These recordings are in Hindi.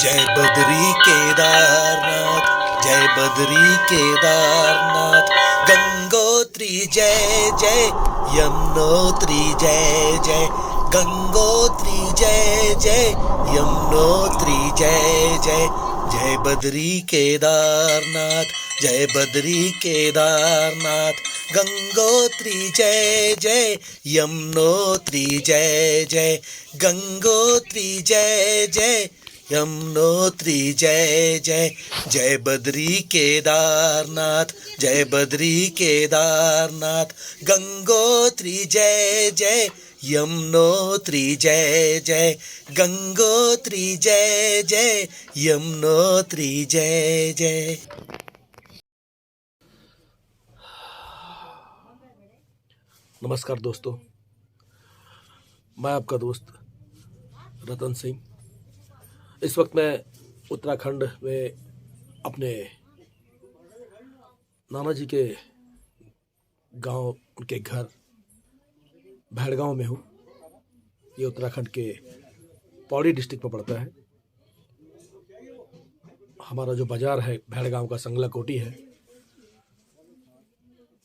जय बद्री केदारनाथ, जय बद्री केदारनाथ। गंगोत्री जय जय, यमुनोत्री जय जय। गंगोत्री जय जय, यमुनोत्री जय जय। जय बद्री केदारनाथ, जय बद्री केदारनाथ। गंगोत्री जय जय, यमुनोत्री जय जय। गंगोत्री जय जय, यमुनोत्री जय जय। जय बद्री केदारनाथ, जय बद्री केदारनाथ। गंगोत्री जय जय, यमुनोत्री जय जय। गंगोत्री जय जय, यमुनोत्री जय जय। नमस्कार दोस्तों, मैं आपका दोस्त रतन सिंह। इस वक्त मैं उत्तराखंड में अपने नाना जी के गांव, उनके घर भैड़गांव में हूँ। ये उत्तराखंड के पौड़ी डिस्ट्रिक्ट में पड़ता है। हमारा जो बाजार है भैड़गांव का संगला कोटी है,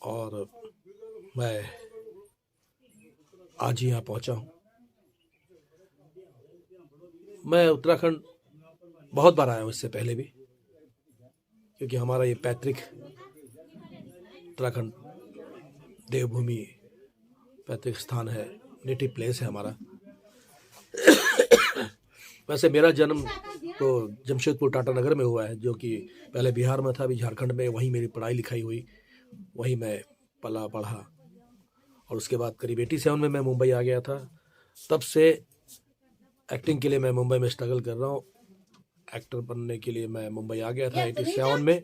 और मैं आज ही यहाँ पहुँचा हूँ। मैं उत्तराखंड बहुत बार आया हूँ इससे पहले भी, क्योंकि हमारा ये पैतृक उत्तराखंड देवभूमि पैतृक स्थान है, नेटिव प्लेस है हमारा। वैसे मेरा जन्म तो जमशेदपुर टाटा नगर में हुआ है, जो कि पहले बिहार में था, अभी झारखंड में। वहीं मेरी पढ़ाई लिखाई हुई, वहीं मैं पला पढ़ा, और उसके बाद करीब 87 में मैं मुंबई आ गया था। तब से एक्टिंग के लिए मैं मुंबई में स्ट्रगल कर रहा हूँ। एक्टर बनने के लिए मैं मुंबई आ गया था 87 में।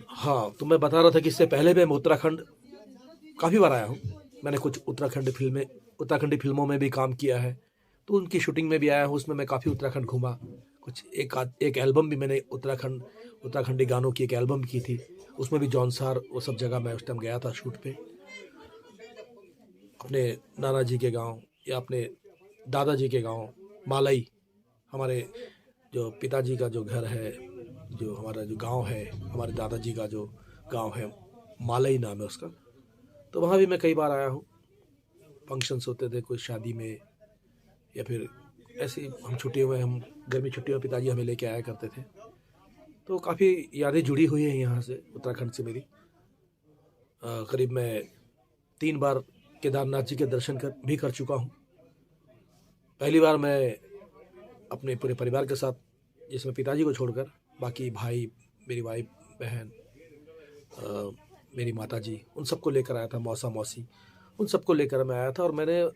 हाँ, तो मैं बता रहा था कि इससे पहले भी मैं उत्तराखंड काफ़ी बार आया हूँ। मैंने कुछ उत्तराखंडी फिल्मों में भी काम किया है, तो उनकी शूटिंग में भी आया हूँ। उसमें मैं काफ़ी उत्तराखंड घूमा। कुछ एक एल्बम भी मैंने उत्तराखंडी गानों की एक एल्बम की थी, उसमें भी जौनसार वो सब जगह मैं उस टाइम गया था शूट पे। अपने नाना जी के गांव या अपने दादाजी के गांव मालई, हमारे जो पिताजी का जो घर है, जो हमारा जो गांव है, हमारे दादाजी का जो गांव है, मालई नाम है उसका। तो वहाँ भी मैं कई बार आया हूँ। फंक्शंस होते थे कोई शादी में, या फिर ऐसे हम छुट्टियों में, हम गर्मी छुट्टियों में पिताजी हमें लेके आया करते थे। तो काफ़ी यादें जुड़ी हुई हैं यहाँ से, उत्तराखंड से मेरी। करीब मैं 3 बार केदारनाथ जी के दर्शन भी कर चुका हूँ। पहली बार मैं अपने पूरे परिवार के साथ, जिसमें पिताजी को छोड़कर बाकी भाई, मेरी वाइफ, बहन, मेरी माता जी, उन सबको लेकर आया था, मौसा मौसी, उन सबको लेकर मैं आया था। और मैंने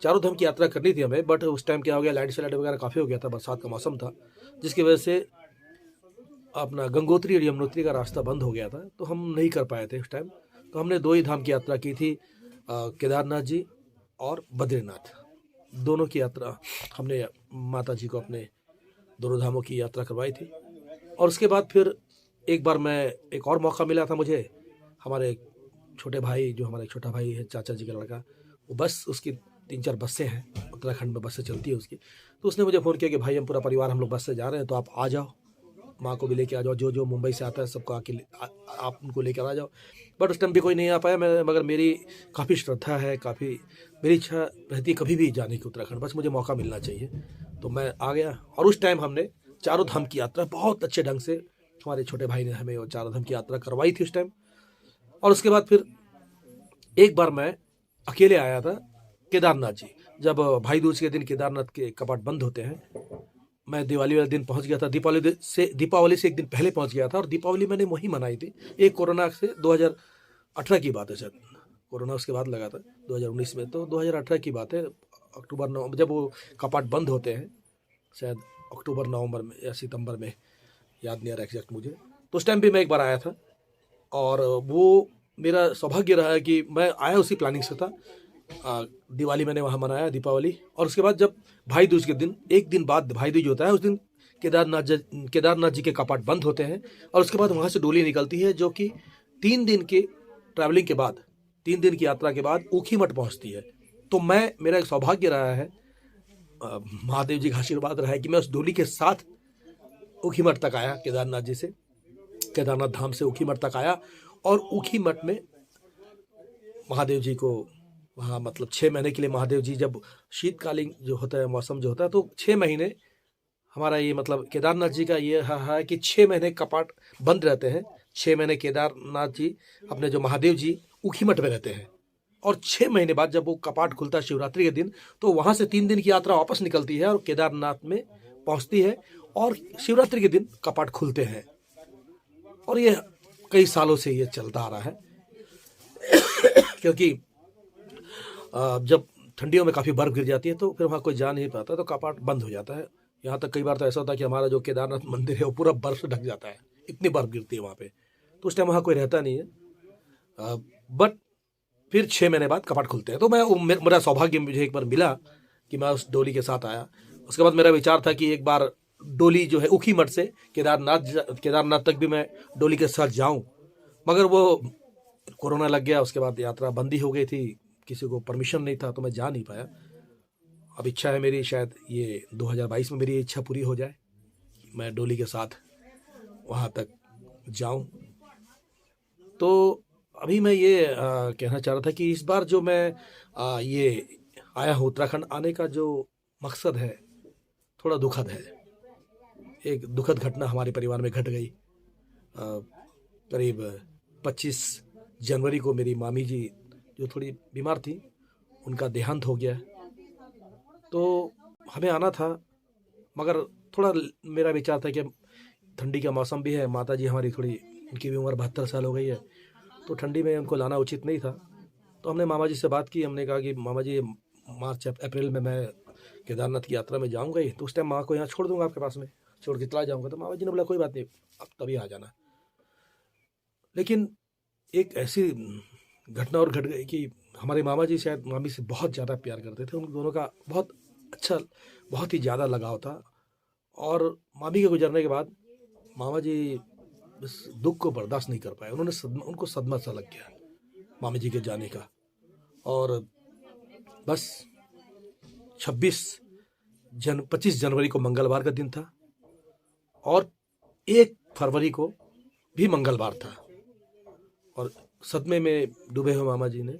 चारों धाम की यात्रा करनी थी हमें, बट उस टाइम क्या हो गया, लैंडस्लाइड वगैरह काफ़ी हो गया था, बरसात का मौसम था, जिसकी वजह से अपना गंगोत्री और यमुनोत्री का रास्ता बंद हो गया था, तो हम नहीं कर पाए थे उस टाइम। तो हमने 2 ही धाम की यात्रा की थी, केदारनाथ जी और बद्रीनाथ। दोनों की यात्रा हमने माता जी को अपने दोनों धामों की यात्रा करवाई थी। और उसके बाद फिर एक बार एक और मौका मिला था मुझे। हमारे छोटे भाई, जो हमारा एक छोटा भाई है, चाचा जी का लड़का, वो बस, उसकी 3-4 बसें हैं, उत्तराखंड में बसें चलती है उसकी। तो उसने मुझे फ़ोन किया कि भाई हम पूरा परिवार हम लोग बस से जा रहे हैं, तो आप आ जाओ, माँ को भी लेके आ जाओ, जो जो मुंबई से आता है सबको आप उनको लेकर आ जाओ। बट उस टाइम भी कोई नहीं आ पाया। मगर मेरी काफ़ी श्रद्धा है, काफ़ी मेरी इच्छा रहती है कभी भी जाने की उत्तराखंड, बस मुझे मौका मिलना चाहिए। तो मैं आ गया, और उस टाइम हमने चारों धाम की यात्रा बहुत अच्छे ढंग से, हमारे छोटे भाई ने हमें वो चारों धाम की यात्रा करवाई थी उस टाइम। और उसके बाद फिर एक बार मैं अकेले आया था केदारनाथ जी, जब भाई दूज के दिन केदारनाथ के कपाट बंद होते हैं। मैं दिवाली वाले दिन पहुंच गया था, दीपावली से एक दिन पहले पहुंच गया था, और दीपावली मैंने वहीं मनाई थी। एक कोरोना से 2018 की बात है, शायद कोरोना उसके बाद लगा था 2019 में, तो 2018 की बात है, अक्टूबर नवंबर, जब वो कपाट बंद होते हैं, शायद अक्टूबर नवंबर में या सितंबर में, याद नहीं आ रहा एग्जैक्ट मुझे। तो उस टाइम भी मैं एक बार आया था, और वो मेरा सौभाग्य रहा है कि मैं आया उसी प्लानिंग से था। दिवाली मैंने वहाँ मनाया, दीपावली। और उसके बाद जब भाई दूज के दिन, एक दिन बाद भाई दूज होता है, उस दिन केदारनाथ जी के कपाट बंद होते हैं, और उसके बाद वहाँ से डोली निकलती है, जो कि 3 दिन के ट्रैवलिंग के बाद, 3 दिन की यात्रा के बाद ऊखीमठ पहुँचती है। तो मेरा एक सौभाग्य रहा है महादेव जी का आशीर्वाद रहा है कि मैं उस डोली के साथ ऊखीमठ तक आया, केदारनाथ जी से, केदारनाथ धाम से ऊखीमठ तक आया। और ऊखीमठ में महादेव जी को वहाँ मतलब 6 महीने के लिए महादेव जी, जब शीतकालीन जो होता है मौसम जो होता है, तो 6 महीने हमारा ये मतलब केदारनाथ जी का ये है कि 6 महीने कपाट बंद रहते हैं। 6 महीने केदारनाथ जी अपने जो महादेव जी ऊखीमठ में रहते हैं, और 6 महीने बाद जब वो कपाट खुलता है शिवरात्रि के दिन, तो वहाँ से 3 दिन की यात्रा वापस निकलती है और केदारनाथ में पहुँचती है, और शिवरात्रि के दिन कपाट खुलते हैं। और ये कई सालों से ये चलता आ रहा है क्योंकि जब ठंडियों में काफ़ी बर्फ़ गिर जाती है तो फिर वहाँ कोई जा नहीं पाता, तो कपाट बंद हो जाता है। यहाँ तक कई बार तो ऐसा होता है कि हमारा जो केदारनाथ मंदिर है वो पूरा बर्फ़ से ढक जाता है, इतनी बर्फ़ गिरती है वहाँ पे, तो उस टाइम वहाँ कोई रहता नहीं है। बट फिर 6 महीने बाद कपाट खुलते हैं। तो मेरा सौभाग्य मुझे एक बार मिला कि मैं उस डोली के साथ आया। उसके बाद मेरा विचार था कि एक बार डोली जो है ऊखीमठ से केदारनाथ तक भी मैं डोली के साथ जाऊं, मगर वो कोरोना लग गया। उसके बाद यात्रा बंदी हो गई थी, किसी को परमिशन नहीं था, तो मैं जा नहीं पाया। अब इच्छा है मेरी, शायद ये 2022 में मेरी इच्छा पूरी हो जाए, मैं डोली के साथ वहाँ तक जाऊं। तो अभी मैं ये कहना चाह रहा था कि इस बार जो मैं ये आया हूँ उत्तराखंड, आने का जो मकसद है थोड़ा दुखद है। एक दुखद घटना हमारे परिवार में घट गई। करीब 25 जनवरी को मेरी मामी जी जो थोड़ी बीमार थी, उनका देहांत हो गया। तो हमें आना था, मगर थोड़ा मेरा विचार था कि ठंडी का मौसम भी है, माता जी हमारी थोड़ी, उनकी भी उम्र 72 साल हो गई है, तो ठंडी में उनको लाना उचित नहीं था। तो हमने मामा जी से बात की, हमने कहा कि मामा जी मार्च अप्रैल में मैं केदारनाथ की यात्रा में जाऊंगा ही, तो उस टाइम माँ को यहाँ छोड़ दूंगा, आपके पास में छोड़ के चला जाऊंगा। तो मामा जी ने बोला कोई बात नहीं, अब तभी आ जाना। लेकिन एक ऐसी घटना और घट गई कि हमारे मामा जी शायद मामी से बहुत ज़्यादा प्यार करते थे, उन दोनों का बहुत अच्छा, बहुत ही ज़्यादा लगाव था। और मामी के गुजरने के बाद मामा जी इस दुख को बर्दाश्त नहीं कर पाए, उनको सदमा सा लग गया मामी जी के जाने का। और बस 25 जनवरी को मंगलवार का दिन था, और 1 फरवरी को भी मंगलवार था, और सदमे में डूबे हुए मामा जी ने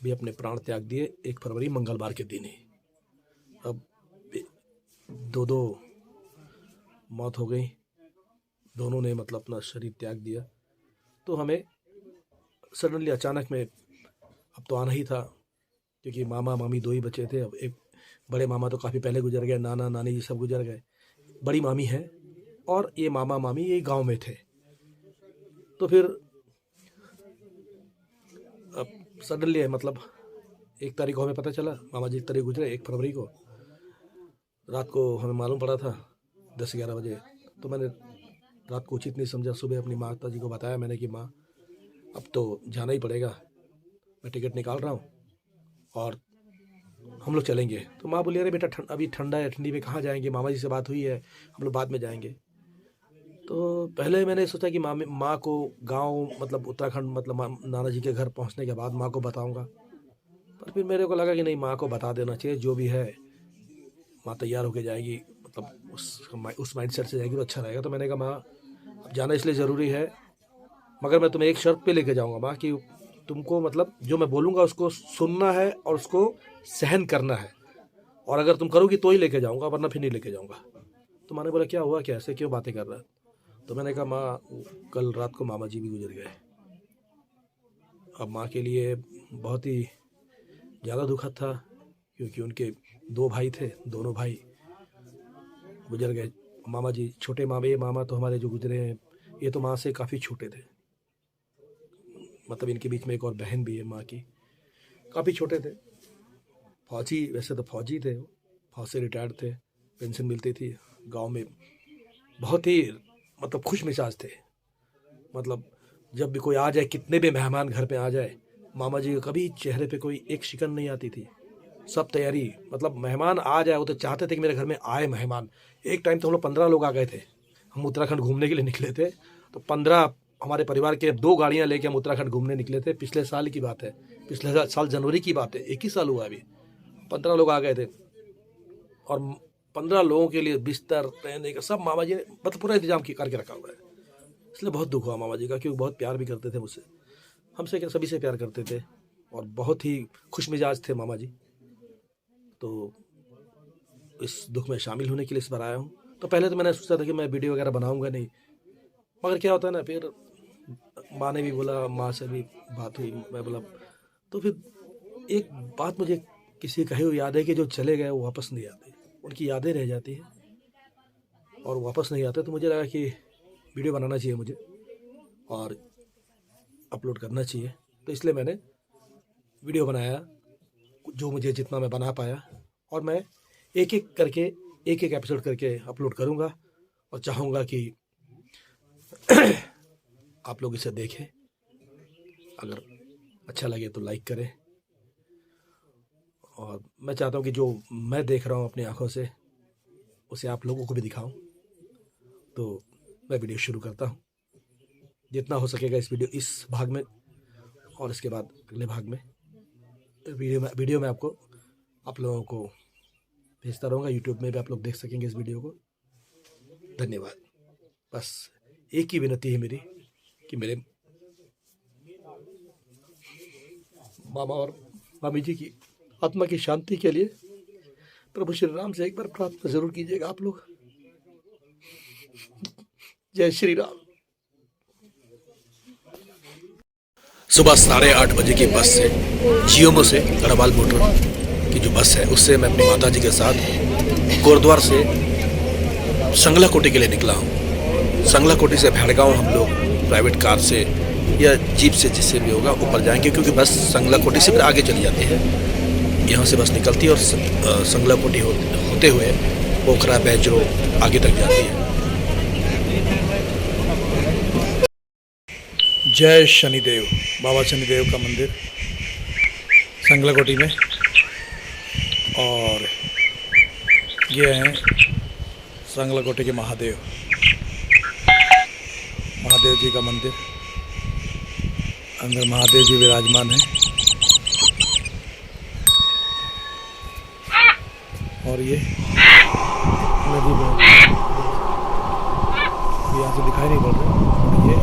भी अपने प्राण त्याग दिए 1 फरवरी मंगलवार के दिन ही। अब 2 मौत हो गई, दोनों ने मतलब अपना शरीर त्याग दिया। तो हमें सडनली अचानक में अब तो आना ही था, क्योंकि मामा मामी 2 ही बचे थे। अब एक बड़े मामा तो काफ़ी पहले गुजर गए, नाना नानी जी सब गुजर गए, बड़ी मामी है और ये मामा मामी ये गांव में थे। तो फिर अब सडनली मतलब 1 तारीख को हमें पता चला, मामा जी 1 तारीख गुजरे, 1 फरवरी को रात को हमें मालूम पड़ा था 10-11 बजे। तो मैंने रात को उचित नहीं समझा, सुबह अपनी माता जी को बताया मैंने कि माँ अब तो जाना ही पड़ेगा, मैं टिकट निकाल रहा हूँ और हम लोग चलेंगे। तो माँ बोली अरे बेटा अभी ठंडा है, ठंडी में कहाँ जाएंगे, मामा जी से बात हुई है, हम लोग बाद में जाएंगे। तो पहले मैंने सोचा कि माँ को गांव मतलब उत्तराखंड मतलब नाना जी के घर पहुंचने के बाद माँ को बताऊंगा, पर फिर मेरे को लगा कि नहीं, माँ को बता देना चाहिए, जो भी है माँ तैयार होके जाएगी, मतलब उस माइंडसेट से जाएगी तो अच्छा रहेगा। तो मैंने कहा माँ अब जाना इसलिए ज़रूरी है, मगर मैं तुम्हें एक शर्त पे लेके जाऊंगा माँ, कि तुमको मतलब जो मैं बोलूँगा उसको सुनना है और उसको सहन करना है, और अगर तुम करोगी तो ही लेके जाऊंगा, वरना फिर नहीं लेके जाऊंगा। तो माँ ने बोला क्या हुआ, क्या ऐसे क्यों बातें कर रहा है? तो मैंने कहा माँ कल रात को मामा जी भी गुजर गए। अब माँ के लिए बहुत ही ज़्यादा दुखद था, क्योंकि उनके 2 भाई थे, दोनों भाई गुजर गए। मामा जी छोटे मामा, ये मामा तो हमारे जो गुजरे हैं ये तो माँ से काफ़ी छोटे थे, मतलब इनके बीच में एक और बहन भी है माँ की, काफ़ी छोटे थे। फौजी, वैसे तो फौजी थे, फौज से रिटायर्ड थे, पेंशन मिलती थी गांव में, बहुत ही मतलब खुश मिजाज थे। मतलब जब भी कोई आ जाए, कितने भी मेहमान घर पे आ जाए, मामा जी कभी चेहरे पे कोई एक शिकन नहीं आती थी, सब तैयारी, मतलब मेहमान आ जाए वो तो चाहते थे कि मेरे घर में आए मेहमान। एक टाइम तो हम लोग 15 लोग आ गए थे, हम उत्तराखंड घूमने के लिए निकले थे, तो 15 हमारे परिवार के 2 गाड़ियां लेके हम उत्तराखंड घूमने निकले थे। पिछले साल की बात है, पिछले साल जनवरी की बात है, 1 ही साल हुआ अभी, 15 लोग आ गए थे। और 15 लोगों के लिए बिस्तर रहने का सब मामा जी ने मतलब पूरा इंतजाम करके रखा हुआ है। इसलिए बहुत दुख हुआ मामा जी का, क्योंकि बहुत प्यार भी करते थे मुझसे, हमसे क्या सभी से प्यार करते थे और बहुत ही खुश मिजाज थे मामा जी। तो इस दुख में शामिल होने के लिए इस बार आया हूँ। तो पहले तो मैंने सोचा था कि मैं वीडियो वगैरह बनाऊंगा नहीं, मगर क्या होता है ना, फिर माँ ने भी बोला, माँ से भी बात हुई, मैं बोला तो फिर एक बात मुझे किसी कही हुई याद है कि जो चले गए वो वापस नहीं आते, उनकी यादें रह जाती है और वापस नहीं आते। तो मुझे लगा कि वीडियो बनाना चाहिए मुझे और अपलोड करना चाहिए, तो इसलिए मैंने वीडियो बनाया, जो मुझे जितना मैं बना पाया, और मैं एक एक करके एक एक एपिसोड करके अपलोड करूँगा और चाहूँगा कि आप लोग इसे देखें, अगर अच्छा लगे तो लाइक करें, और मैं चाहता हूँ कि जो मैं देख रहा हूँ अपनी आंखों से उसे आप लोगों को भी दिखाऊं। तो मैं वीडियो शुरू करता हूँ, जितना हो सकेगा इस भाग में, और इसके बाद अगले भाग में वीडियो में आपको आप लोगों को भेजता रहूँगा। यूट्यूब में भी आप लोग देख सकेंगे इस वीडियो को। धन्यवाद। बस एक ही विनती है मेरी कि मेरे मामा और मामी जी की आत्मा की शांति के लिए प्रभु श्री राम से एक बार प्रार्थना जरूर कीजिएगा आप लोग। जय श्री राम। सुबह 8:30 बजे की बस से, जियोमो से गढ़वाल मोटर की जो बस है, उससे मैं अपनी माता जी के साथ गुरुद्वार से संगला कोटी के लिए निकला हूँ। संगला कोटी से भेड़गांव हम लोग प्राइवेट कार से या जीप से, जिससे भी होगा, ऊपर जाएंगे, क्योंकि बस संगला कोटी से फिर आगे चली जाती है। यहाँ से बस निकलती है और संगला कोटी होते हुए पोखरा बैजरो आगे तक जाती है। जय शनिदेव, बाबा शनिदेव का मंदिर संगला कोटी में, और ये हैं संगला कोटी के महादेव जी का मंदिर। अंदर महादेव जी विराजमान हैं, और ये नदी में यहाँ से दिखाई नहीं पड़ रहा, ये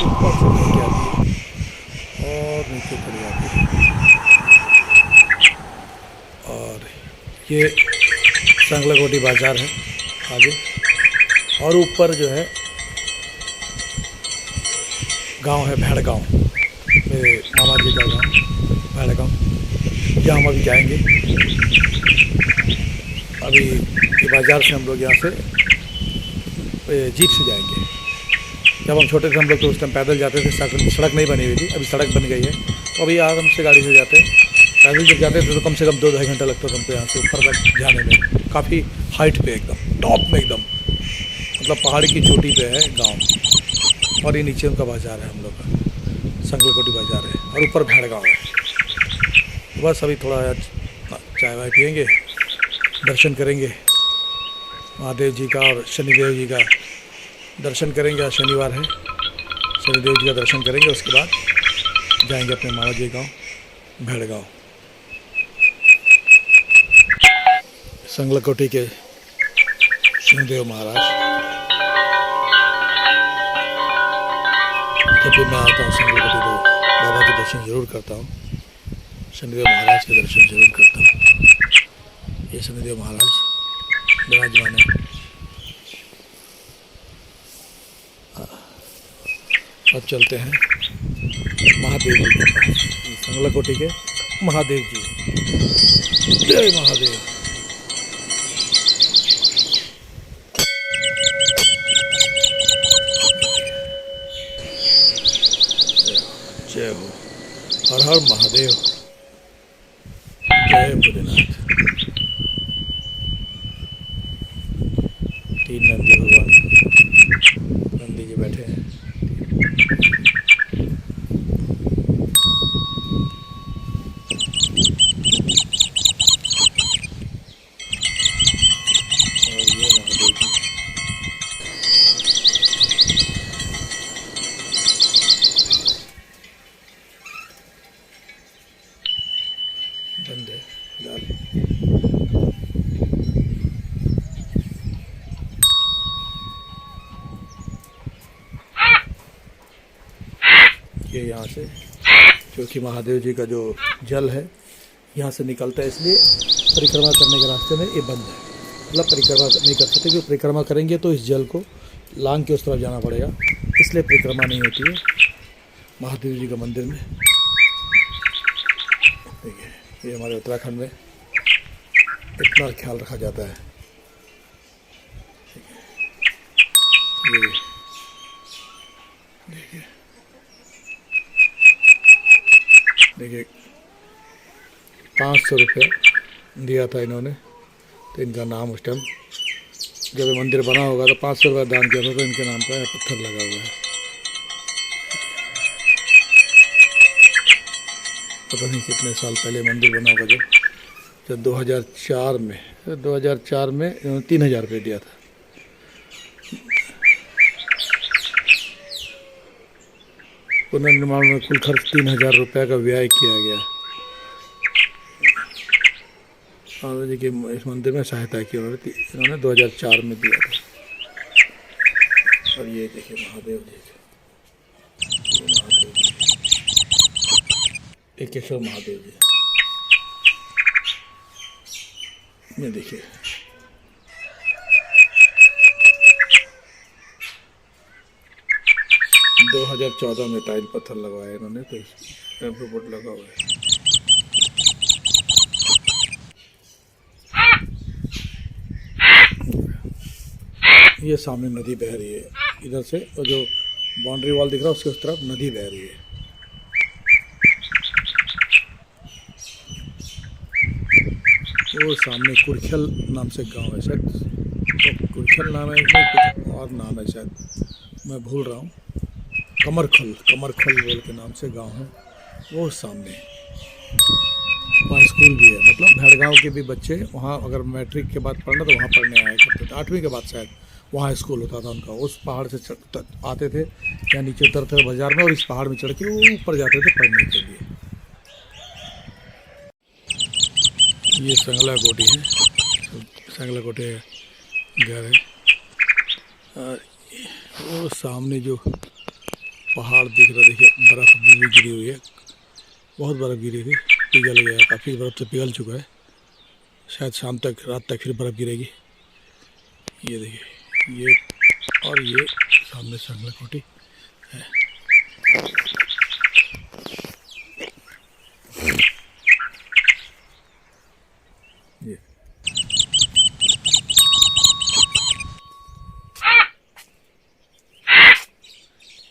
ऊपर से नीचे आती है और नीचे चली जाती है। और ये संगला कोटी बाजार है आगे, और ऊपर जो है गांव है भेड़गांव, मेरे मामा जी का गांव भेड़गांव। यहाँ हम अभी जाएंगे। अभी ये बाज़ार से हम लोग यहाँ से जीप से जाएंगे। जब हम छोटे थे हम लोग तो उस टाइम पैदल जाते थे, सड़क नहीं बनी हुई थी, अभी सड़क बन गई है, तो अभी आराम से गाड़ी से जाते हैं। पैदल जब जाते थे तो कम से कम 2-2.5 घंटा लगता था हमको यहाँ से ऊपर तक जाने में। काफ़ी हाइट पे, एकदम टॉप में, एकदम मतलब पहाड़ की चोटी पे है गांव, और ये नीचे उनका बाज़ार है, हम लोग का संगला कोटी बाज़ार है, और ऊपर भेड़गांव है। तो बस अभी थोड़ा चाय वाय पियेंगे, दर्शन करेंगे महादेव जी का, और शनिदेव जी का दर्शन करेंगे। आज शनिवार है, शनिदेव जी का दर्शन करेंगे, उसके बाद जाएंगे अपने मामा जी गाँव भेड़गांव। संगला कोटी के शनिदेव महाराज, जब भी मैं आता हूँ संगला कोटी तो बाबा के दर्शन जरूर करता हूँ, शनिदेव महाराज के दर्शन जरूर करता हूँ। ये शनिदेव महाराज विराजमान है। अब चलते हैं महादेव जी के पास, संगला कोटी के महादेव जी। जय महादेव। जय हो, हर हर महादेव, जय भोलेनाथ। 3 नंदी भगवान, नंदी जी बैठे हैं। और ये महादेव जी, बंद है फिलहाल। यहाँ से, क्योंकि महादेव जी का जो जल है यहाँ से निकलता है, इसलिए परिक्रमा करने के रास्ते में ये बंद है। मतलब परिक्रमा नहीं कर सकते, क्योंकि परिक्रमा करेंगे तो इस जल को लांग के उस तरफ जाना पड़ेगा, इसलिए परिक्रमा नहीं होती है महादेव जी का मंदिर में। देखिए ये हमारे उत्तराखंड में इतना ख्याल रखा जाता है। ये देखिए देखिए 500 रुपये दिया था इन्होंने, तो इनका नाम उस टाइम जब ये मंदिर बना होगा तो 500 रुपये दान किया था, तो इनके नाम पर पत्थर लगा हुआ है। पता नहीं कितने साल पहले मंदिर बना होगा, जब 2004 में इन्होंने 3000 रुपये दिया था। पुनर्निर्माण में कुल खर्च 3000 रुपये का व्यय किया गया। और जी के इस मंदिर में सहायता की इन्होंने 2004 में दिया था। और ये देखिए महादेव जी, एकेश्वर महादेव जी, ये देखिए दो 2014 में टाइल पत्थर लगवाया इन्होंने, तो टेम्पो बोर्ड लगा हुआ है। ये सामने नदी बह रही है इधर से, और जो बाउंड्री वॉल दिख रहा है उसके उस तरफ नदी बह रही है। वो सामने कुरखेल नाम से गांव है शायद, तो कुरखेल नाम है, कुछ और नाम है शायद, मैं भूल रहा हूँ। कमरखल बोल के नाम से गांव है वो सामने। वहाँ स्कूल भी है, मतलब भड़गांव के भी बच्चे वहाँ अगर मैट्रिक के बाद पढ़ना तो वहाँ पढ़ने आया करते थे। 8वीं के बाद शायद वहाँ स्कूल होता था उनका। उस पहाड़ से आते थे या नीचे उतरते थे बाजार में, और इस पहाड़ में चढ़ के वो ऊपर जाते थे पढ़ने के लिए। ये संगला कोटी है, संगला कोटे घर है। और वो सामने जो पहाड़ दिख रहा, देखिए बर्फ़ भी गिरी हुई है, बहुत बर्फ़ गिरी थी, पिघल गया, काफ़ी बर्फ़ तो पिघल चुका है, शायद शाम तक रात तक फिर बर्फ़ गिरेगी। ये देखिए ये, और ये सामने संगला कोटी है।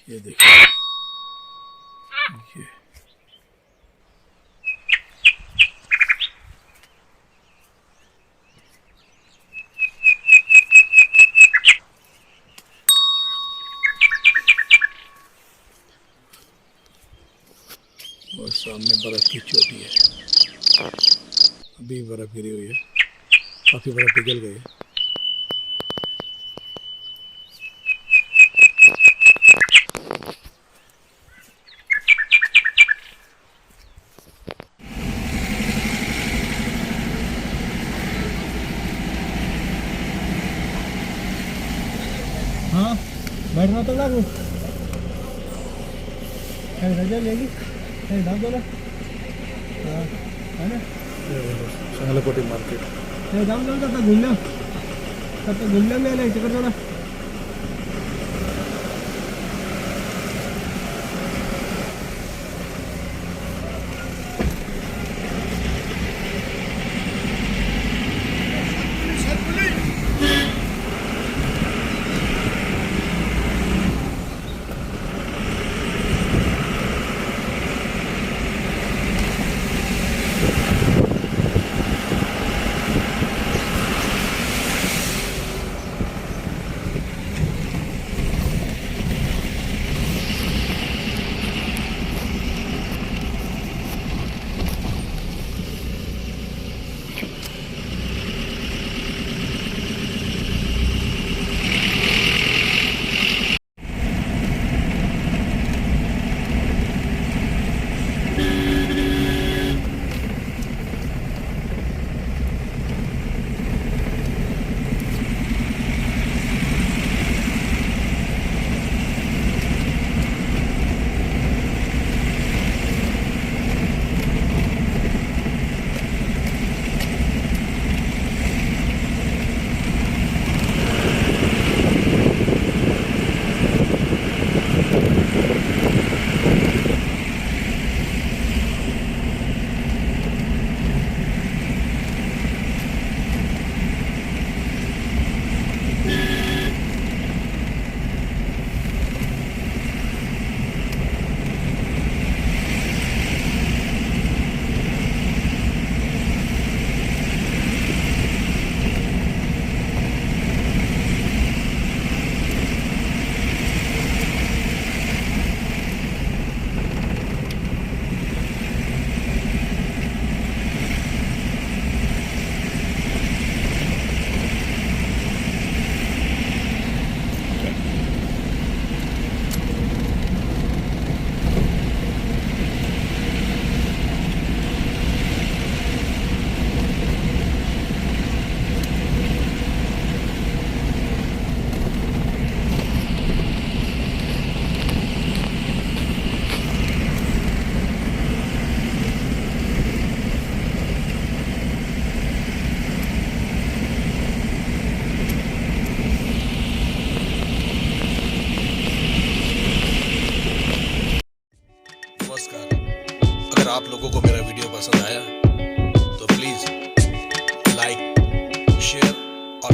ये देखिए ये और सामने बर्फ़ की चोटी है, अभी बर्फ़ गिरी हुई है, काफ़ी बर्फ़ पिघल गई है। हाँ बैठना तो लागू रजा लेगी दाम बोला हाँ है ना, संगला कोटी मार्केट। दाम चलता था घूमना, तब तो घूमने में नहीं चक्कर चला।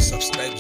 सब्सक्राइब